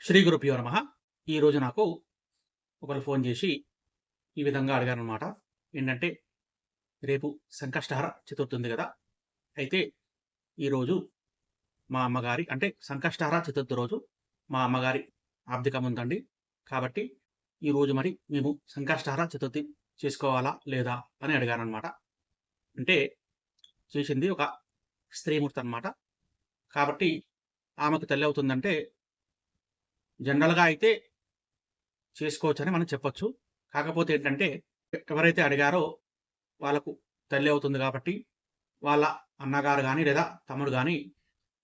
శ్రీ గురుభ్యో నమః. ఈరోజు నాకు ఒకళ్ళు ఫోన్ చేసి ఈ విధంగా అడిగారనమాట. ఏంటంటే, రేపు సంకష్టహర చతుర్థి ఉంది గదా! అయితే ఈరోజు మా అమ్మగారి అంటే సంకష్టహర చతుర్థి రోజు మా అమ్మగారి ఆబ్దికం ఉందండి. కాబట్టి ఈరోజు మరి మేము సంకష్టహర చతుర్థి చేసుకోవాలా? లేదా? అని అడిగారనమాట. అంటే చేసింది ఒక స్త్రీమూర్తి అనమాట. కాబట్టి ఆమెకు తల్లి అవుతుందంటే జనరల్‌గా అయితే చేసుకోవచ్చని మనం చెప్పొచ్చు. కాకపోతే ఏంటంటే, ఎవరైతే అడిగారో వాళ్ళకు తల్లి అవుతుంది గాబట్టి, వాళ్ళ అన్నగారు గాని, లేదా తమ్ముడు గాని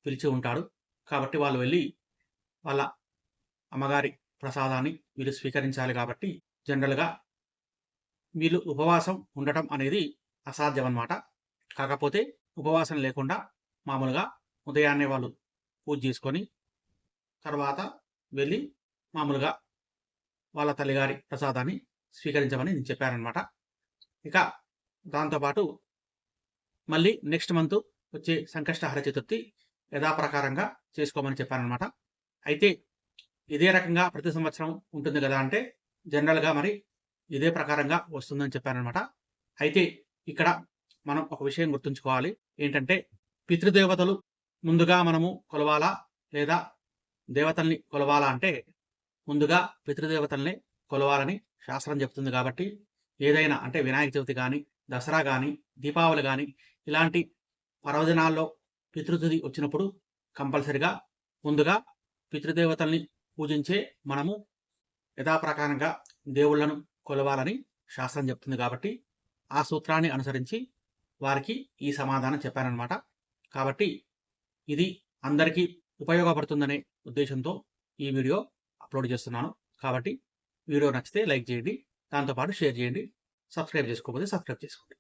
పిలిచి ఉంటాడు. కాబట్టి వాళ్ళు వెళ్లి, వాళ్ళ అమ్మగారి ప్రసాదాన్ని వీళ్ళు స్వీకరించాలి గాబట్టి, జనరల్‌గా వీళ్ళు ఉపవాసం ఉండటం అనేది అసాధ్యమనమాట. కాకపోతే ఉపవాసం లేకుండా మామూలుగా ఉదయాన్నే వాళ్ళు పూజ జేసుకొని, తర్వాత వెళ్లి మామూలుగా వాళ్ళ తల్లిగారి ప్రసాదాన్ని స్వీకరించమని చెప్పారనమాట. ఇక దాంతో పాటు మళ్ళీ నెక్స్ట్ మంత్ వచ్చే సంకష్టహర చతుర్థి యథాప్రకారంగా చేసుకోమని చెప్పాననమాట. అయితే ఇదే రకంగా ప్రతి సంవత్సరం ఉంటుంది గదా! అంటే జనరల్‌గా మరి ఇదే ప్రకారంగా వస్తుందని చెప్పాననమాట. అయితే ఇక్కడ మనం ఒక విషయం గుర్తుంచుకోవాలి. ఏంటంటే పితృదేవతలు ముందుగా మనము కొలవాలా? లేదా దేవతల్ని కొలవాలా అంటే ముందుగా పితృదేవతల్ని కొలవాలని శాస్త్రం చెప్తుంది కాబట్టి, ఏదైనా అంటే వినాయక చవితి గాని, దసరా గాని, దీపావళి గాని ఇలాంటి పర్వదినాల్లో పితృతిథి వచ్చినప్పుడు కంపల్సరీగా ముందుగా పితృదేవతల్ని పూజించే మనము యథాప్రకారంగా దేవుళ్ళను కొలవాలని శాస్త్రం చెప్తుంది కాబట్టి, ఆ సూత్రాన్ని అనుసరించి వారికి ఈ సమాధానం చెప్పాననమాట. కాబట్టి ఇది అందరికీ ఉపయోగపడుతుందనే ఉద్దేశంతో ఈ వీడియో అప్లోడ్ చేస్తున్నాను. కాబట్టి వీడియో నచ్చితే లైక్ చేయండి. దాంతో పాటు షేర్ చేయండి. సబ్స్క్రైబ్ చేసుకోకపోతే సబ్స్క్రైబ్ చేసుకోండి.